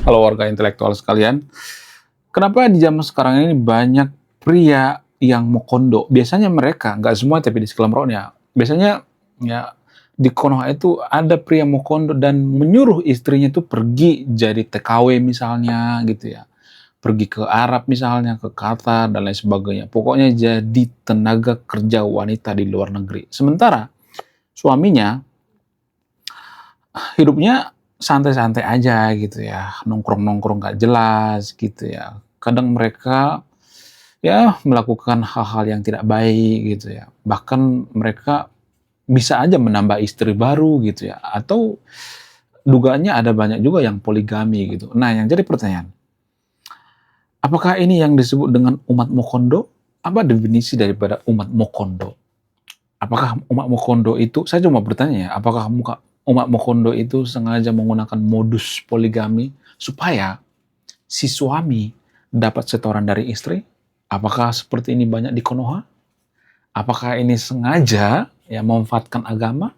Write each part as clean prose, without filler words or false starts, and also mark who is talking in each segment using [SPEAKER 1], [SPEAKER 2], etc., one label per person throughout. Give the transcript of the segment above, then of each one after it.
[SPEAKER 1] Halo warga intelektual sekalian, kenapa di zaman sekarang ini banyak pria yang mau kondo? Biasanya mereka, nggak semua tapi di Sekelamron ya, biasanya ya di Konoha itu ada pria mau kondo dan menyuruh istrinya tuh pergi jadi TKW misalnya gitu ya, pergi ke Arab misalnya, ke Qatar dan lain sebagainya. Pokoknya jadi tenaga kerja wanita di luar negeri. Sementara suaminya hidupnya santai-santai aja gitu ya, nongkrong-nongkrong nggak jelas gitu ya. Kadang mereka ya melakukan hal-hal yang tidak baik gitu ya. Bahkan mereka bisa aja menambah istri baru gitu ya. Atau dugaannya ada banyak juga yang poligami gitu. Nah, yang jadi pertanyaan, apakah ini yang disebut dengan umat Mokondo? Apa definisi daripada umat Mokondo? Apakah umat Mokondo itu, saya cuma bertanya ya, apakah umat Mokondo itu sengaja menggunakan modus poligami supaya si suami dapat setoran dari istri? Apakah seperti ini banyak di Konoha? Apakah ini sengaja ya memanfaatkan agama?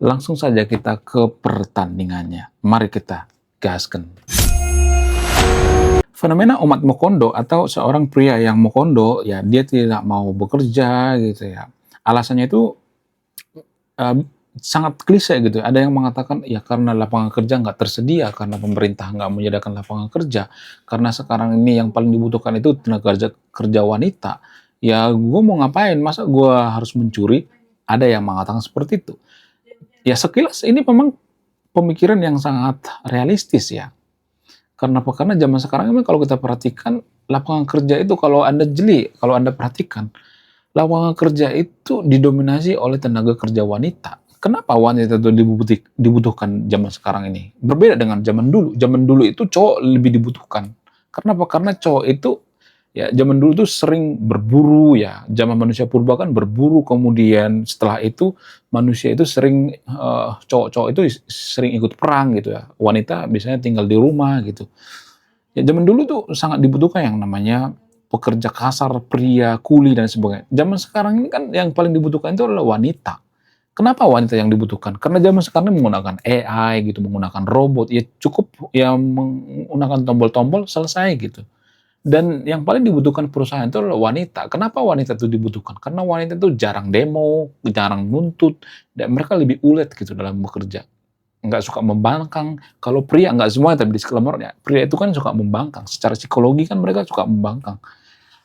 [SPEAKER 1] Langsung saja kita ke pertandingannya. Mari kita gaskan. Fenomena umat Mokondo atau seorang pria yang Mokondo, ya dia tidak mau bekerja gitu ya. Alasannya itu uh, sangat klise gitu. Ada yang mengatakan ya karena lapangan kerja nggak tersedia, karena pemerintah nggak menyediakan lapangan kerja, karena sekarang ini yang paling dibutuhkan itu tenaga kerja wanita. Ya gue mau ngapain? Masa gue harus mencuri? Ada yang mengatakan seperti itu. Ya sekilas ini memang pemikiran yang sangat realistis ya. Karena apa? Karena zaman sekarang memang kalau kita perhatikan lapangan kerja itu kalau Anda jeli, kalau Anda perhatikan lapangan kerja itu didominasi oleh tenaga kerja wanita. Kenapa wanita itu dibutuhkan zaman sekarang ini? Berbeda dengan zaman dulu. Zaman dulu itu cowok lebih dibutuhkan. Kenapa? Karena cowok itu ya zaman dulu tuh sering berburu ya. Zaman manusia purba kan berburu, kemudian setelah itu manusia itu sering cowok-cowok itu sering ikut perang gitu ya. Wanita biasanya tinggal di rumah gitu. Ya zaman dulu tuh sangat dibutuhkan yang namanya pekerja kasar, pria, kuli dan sebagainya. Zaman sekarang ini kan yang paling dibutuhkan itu adalah wanita. Kenapa wanita yang dibutuhkan? Karena zaman sekarang ini menggunakan AI gitu, menggunakan robot, ya cukup ya menggunakan tombol-tombol selesai gitu. Dan yang paling dibutuhkan perusahaan itu adalah wanita. Kenapa wanita itu dibutuhkan? Karena wanita itu jarang demo, jarang nuntut, dan mereka lebih ulet gitu dalam bekerja. Nggak suka membangkang. Kalau pria, nggak semua tapi disclaimer ya, pria itu kan suka membangkang. Secara psikologi kan mereka suka membangkang.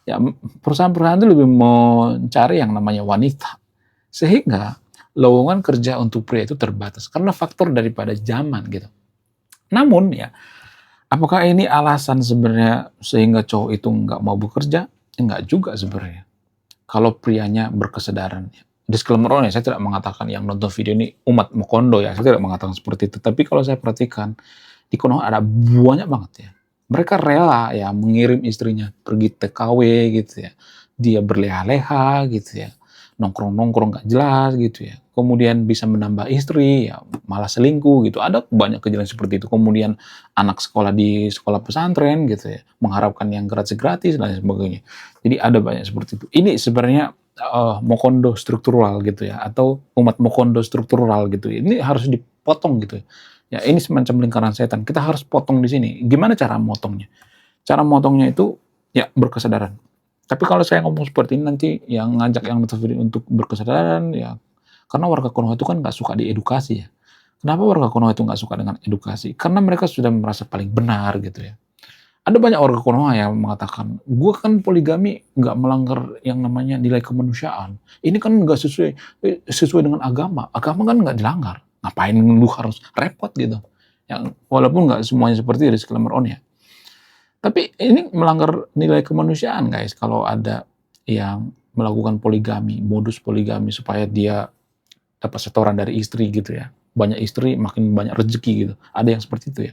[SPEAKER 1] Ya, perusahaan-perusahaan itu lebih mencari yang namanya wanita. Sehingga lowongan kerja untuk pria itu terbatas karena faktor daripada zaman gitu. Namun ya, apakah ini alasan sebenarnya sehingga cowok itu nggak mau bekerja? Enggak juga sebenarnya. Kalau prianya berkesadaran. Disclaimer ya, saya tidak mengatakan yang nonton video ini umat Mokondo ya, saya tidak mengatakan seperti itu. Tapi kalau saya perhatikan, di Konoha ada banyak banget ya. Mereka rela ya mengirim istrinya pergi TKW gitu ya. Dia berleha-leha gitu ya. Nongkrong-nongkrong gak jelas gitu ya. Kemudian bisa menambah istri, ya malah selingkuh gitu. Ada banyak kejadian seperti itu. Kemudian anak sekolah di sekolah pesantren gitu ya. Mengharapkan yang gratis-gratis dan lain sebagainya. Jadi ada banyak seperti itu. Ini sebenarnya Mokondo struktural gitu ya. Atau umat Mokondo struktural gitu. Ini harus dipotong gitu ya. Ya ini semacam lingkaran setan. Kita harus potong di sini. Gimana cara motongnya? Cara motongnya itu ya berkesadaran. Tapi kalau saya ngomong seperti ini nanti yang ngajak yang nonton video untuk berkesadaran ya karena warga Konoha itu kan nggak suka diedukasi ya. Kenapa warga Konoha itu nggak suka dengan edukasi? Karena mereka sudah merasa paling benar gitu ya. Ada banyak warga Konoha yang mengatakan, gue kan poligami nggak melanggar yang namanya nilai kemanusiaan. Ini kan nggak sesuai dengan agama. Agama kan nggak dilanggar. Ngapain lu harus repot gitu? Yang walaupun nggak semuanya seperti disclaimer on ya. Tapi ini melanggar nilai kemanusiaan guys kalau ada yang melakukan poligami, modus poligami supaya dia dapat setoran dari istri gitu ya. Banyak istri makin banyak rezeki gitu. Ada yang seperti itu ya.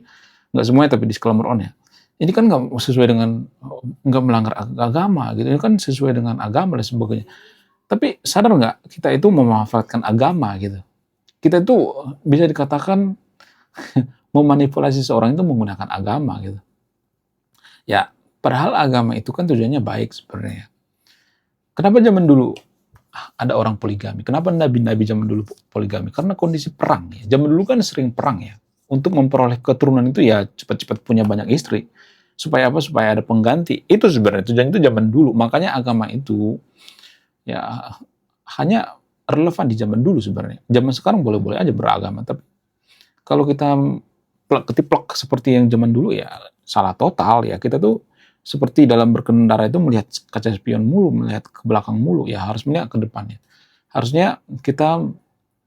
[SPEAKER 1] Nggak semuanya tapi disclaimer on ya. Ini kan nggak sesuai dengan, nggak melanggar agama gitu. Ini kan sesuai dengan agama dan sebagainya. Tapi sadar nggak kita itu memanfaatkan agama gitu. Kita itu bisa dikatakan memanipulasi seorang itu menggunakan agama gitu. Ya, padahal agama itu kan tujuannya baik sebenarnya. Kenapa zaman dulu ada orang poligami? Kenapa nabi-nabi zaman dulu poligami? Karena kondisi perang ya. Zaman dulu kan sering perang ya. untuk memperoleh keturunan itu ya cepat-cepat punya banyak istri. Supaya apa? Supaya ada pengganti. Itu sebenarnya tujuan itu zaman dulu. Makanya agama itu ya hanya relevan di zaman dulu sebenarnya. Zaman sekarang boleh-boleh aja beragama, tapi kalau kita ketiplok seperti yang zaman dulu ya salah total ya. Kita tuh seperti dalam berkendara itu melihat kaca spion mulu, melihat ke belakang mulu, ya harus melihat ke depannya. Harusnya kita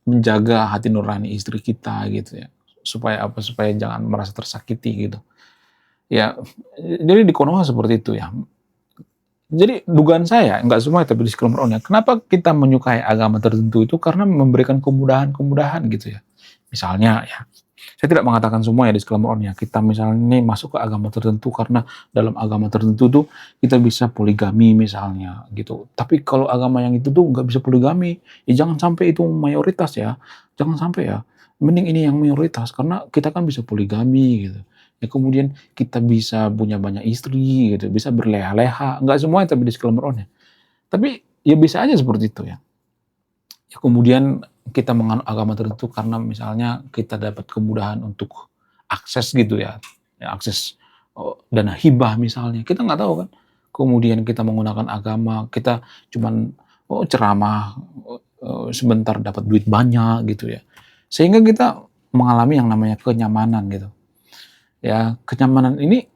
[SPEAKER 1] menjaga hati nurani istri kita gitu ya. Supaya apa? Supaya jangan merasa tersakiti gitu. Ya, jadi di Konoha seperti itu ya. Jadi dugaan saya, nggak semua tapi disclaimer on ya, kenapa kita menyukai agama tertentu itu karena memberikan kemudahan-kemudahan gitu ya. Misalnya ya, saya tidak mengatakan semua ya disclaimer on ya, kita misalnya nih masuk ke agama tertentu karena dalam agama tertentu tuh kita bisa poligami misalnya gitu. Tapi kalau agama yang itu tuh nggak bisa poligami, ya jangan sampai itu mayoritas ya, jangan sampai ya. Mending ini yang mayoritas karena kita kan bisa poligami gitu. Ya kemudian kita bisa punya banyak istri gitu, bisa berleha-leha, nggak semua tapi disclaimer on ya. Tapi ya bisa aja seperti itu ya. Ya kemudian kita menganut agama tertentu karena misalnya kita dapat kemudahan untuk akses gitu ya, ya akses dana hibah misalnya, kita nggak tahu kan. Kemudian kita menggunakan agama, kita cuman ceramah sebentar dapat duit banyak gitu ya. Sehingga kita mengalami yang namanya kenyamanan gitu. Ya kenyamanan ini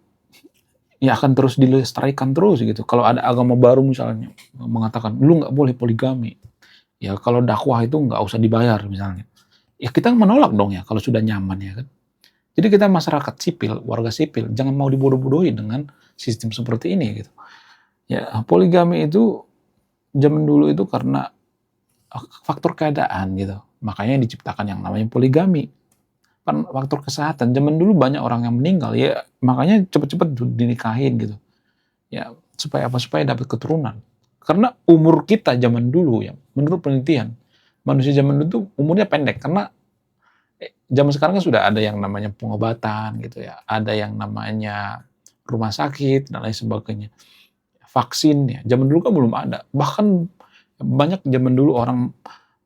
[SPEAKER 1] ya akan terus dilestarikan terus gitu. Kalau ada agama baru misalnya mengatakan lu nggak boleh poligami, ya kalau dakwah itu nggak usah dibayar misalnya, ya kita menolak dong ya kalau sudah nyaman ya kan. Jadi kita masyarakat sipil, warga sipil, jangan mau dibodoh-bodohi dengan sistem seperti ini gitu. Ya poligami itu zaman dulu itu karena faktor keadaan gitu, makanya diciptakan yang namanya poligami. Faktor kesehatan, zaman dulu banyak orang yang meninggal ya, makanya cepet-cepet dinikahin gitu ya, supaya apa? Supaya dapat keturunan. Karena umur kita zaman dulu ya, menurut penelitian manusia zaman dulu tuh umurnya pendek karena zaman sekarang kan sudah ada yang namanya pengobatan gitu ya, ada yang namanya rumah sakit dan lain sebagainya, vaksin ya, zaman dulu kan belum ada. Bahkan banyak zaman dulu orang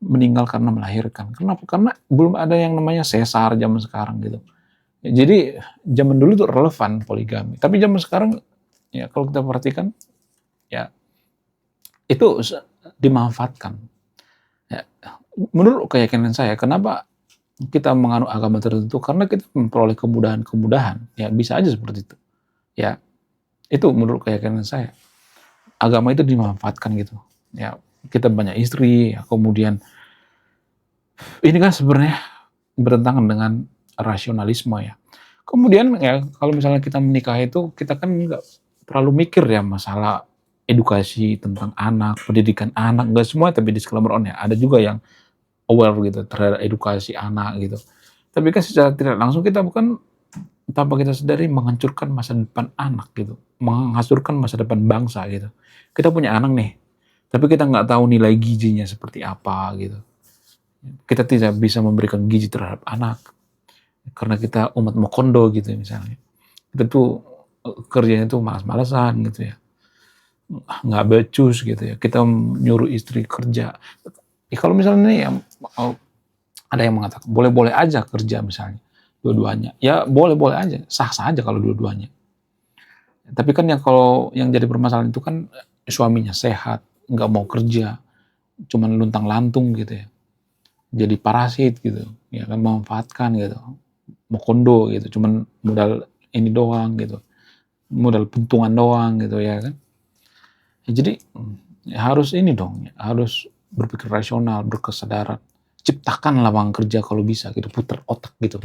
[SPEAKER 1] meninggal karena melahirkan. Kenapa? Karena belum ada yang namanya sesar zaman sekarang gitu. Jadi zaman dulu tuh relevan poligami. Tapi zaman sekarang ya kalau kita perhatikan ya itu dimanfaatkan. Ya, menurut keyakinan saya, kenapa kita menganut agama tertentu? Karena kita memperoleh kemudahan-kemudahan. Ya bisa aja seperti itu. Ya itu menurut keyakinan saya. Agama itu dimanfaatkan gitu. Ya kita banyak istri, ya, kemudian ini kan sebenarnya bertentangan dengan rasionalisme ya. Kemudian ya kalau misalnya kita menikah itu kita kan nggak terlalu mikir ya masalah edukasi tentang anak, pendidikan anak, nggak semua tapi disclaimer on ya. Ada juga yang aware gitu terhadap edukasi anak gitu. Tapi kan secara tidak langsung kita bukan tanpa kita sadari menghancurkan masa depan anak gitu, menghancurkan masa depan bangsa gitu. Kita punya anak nih, tapi kita nggak tahu nilai gizinya seperti apa gitu. Kita tidak bisa memberikan gizi terhadap anak karena kita umat mokondo gitu misalnya. Kita tuh kerjanya tuh malas-malasan gitu ya, nggak becus gitu ya. Kita nyuruh istri kerja. Ya, kalau misalnya nih ada yang mengatakan boleh-boleh aja kerja misalnya dua-duanya, ya boleh-boleh aja, sah-sah aja kalau dua-duanya. Tapi kan yang kalau yang jadi permasalahan itu kan suaminya sehat, nggak mau kerja, cuman luntang-lantung gitu ya. Jadi parasit gitu, ya kan memanfaatkan gitu, mokondo gitu, cuman modal ini doang gitu, modal pentungan doang gitu ya kan. Ya, jadi ya harus ini dong, ya, harus berpikir rasional, berkesadaran, ciptakan lapangan kerja kalau bisa gitu, putar otak gitu.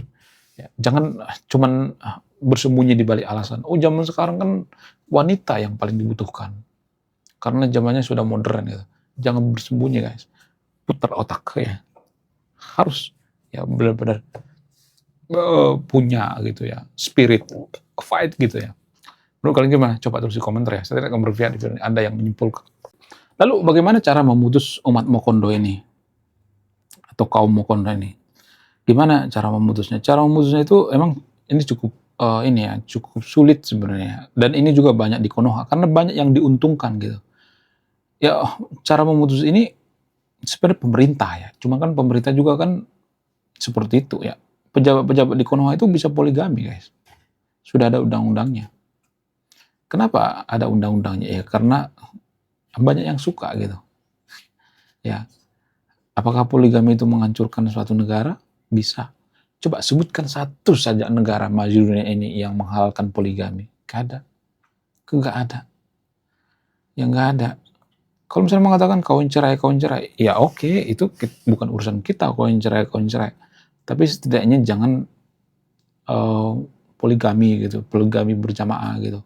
[SPEAKER 1] Ya, jangan cuman bersembunyi di balik alasan, oh zaman sekarang kan wanita yang paling dibutuhkan, karena zamannya sudah modern gitu. Jangan bersembunyi guys, putar otak ya. Harus ya benar-benar punya gitu ya spirit fight gitu ya. Menurut kalian gimana? Coba tulis di komentar ya. Saya tidak akan berpihak di video Anda yang menyimpulkan. Lalu bagaimana cara memutus umat Mokondo ini atau kaum Mokondo ini? Gimana cara memutusnya? Cara memutusnya itu emang ini cukup ini ya cukup sulit sebenarnya. Dan ini juga banyak di Konoha karena banyak yang diuntungkan gitu. Ya cara memutus ini sebenarnya pemerintah ya. Cuma kan pemerintah juga kan seperti itu ya. pejabat-pejabat di Konoha itu bisa poligami, guys. Sudah ada undang-undangnya. Kenapa ada undang-undangnya? Ya karena banyak yang suka gitu. Ya, apakah poligami itu menghancurkan suatu negara? Bisa. Coba sebutkan satu saja negara maju dunia ini yang menghalalkan poligami. Gak ada. Gak ada. Ya nggak ada. Kalau misalnya mengatakan kawin cerai, ya oke, itu bukan urusan kita kawin cerai. Tapi setidaknya jangan poligami gitu, poligami berjamaah gitu.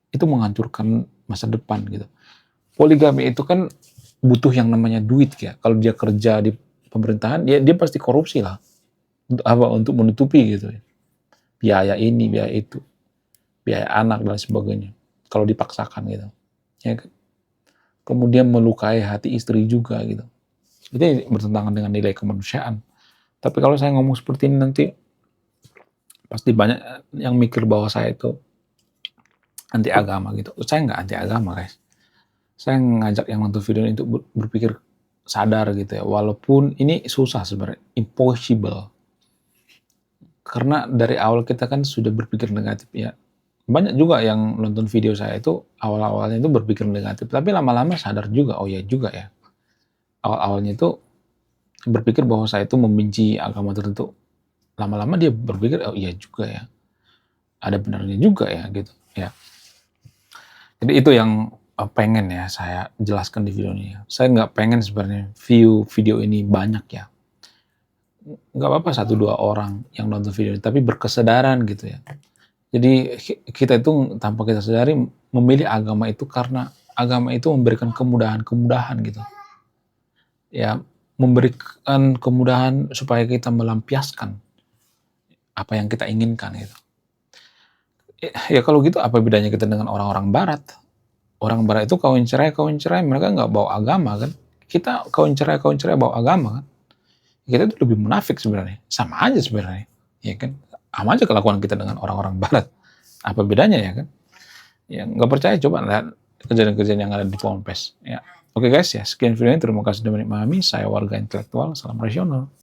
[SPEAKER 1] Itu menghancurkan masa depan gitu. Poligami itu kan butuh yang namanya duit ya. Kalau dia kerja di pemerintahan, dia pasti korupsi lah. Untuk menutupi gitu ya. Biaya ini, biaya itu, biaya anak dan sebagainya. Kalau dipaksakan gitu. Ya kan? Kemudian melukai hati istri juga gitu. Itu bertentangan dengan nilai kemanusiaan. Tapi kalau saya ngomong seperti ini nanti pasti banyak yang mikir bahwa saya itu anti agama gitu. Saya nggak anti agama, guys. Saya ngajak yang nonton video ini untuk berpikir sadar gitu ya. Walaupun ini susah sebenarnya, impossible. Karena dari awal kita kan sudah berpikir negatif ya. Banyak juga yang nonton video saya itu awal-awalnya itu berpikir negatif, tapi lama-lama sadar juga, oh ya juga ya. Awal-awalnya itu berpikir bahwa saya itu membenci agama tertentu. Lama-lama dia berpikir, oh iya juga ya. Ada benarnya juga ya gitu ya. Jadi itu yang pengen ya saya jelaskan di video ini. Saya nggak pengen sebenarnya view video ini banyak ya. Nggak apa-apa 1-2 orang yang nonton video ini, tapi berkesadaran gitu ya. Jadi kita itu tanpa kita sadari memilih agama itu karena agama itu memberikan kemudahan-kemudahan gitu. Ya, memberikan kemudahan supaya kita melampiaskan apa yang kita inginkan gitu. Ya kalau gitu apa bedanya kita dengan orang-orang barat? Orang barat itu kawin cerai, mereka nggak bawa agama kan. Kita kawin cerai bawa agama kan. Kita itu lebih munafik sebenarnya. Sama aja sebenarnya. Ya kan? Sama aja kelakuan kita dengan orang-orang barat. Apa bedanya ya kan? Ya nggak percaya coba lihat kejadian-kejadian yang ada di Ponpes. Ya. Oke guys ya, sekian video ini. Terima kasih sudah menikmati. Saya warga intelektual, salam rasional.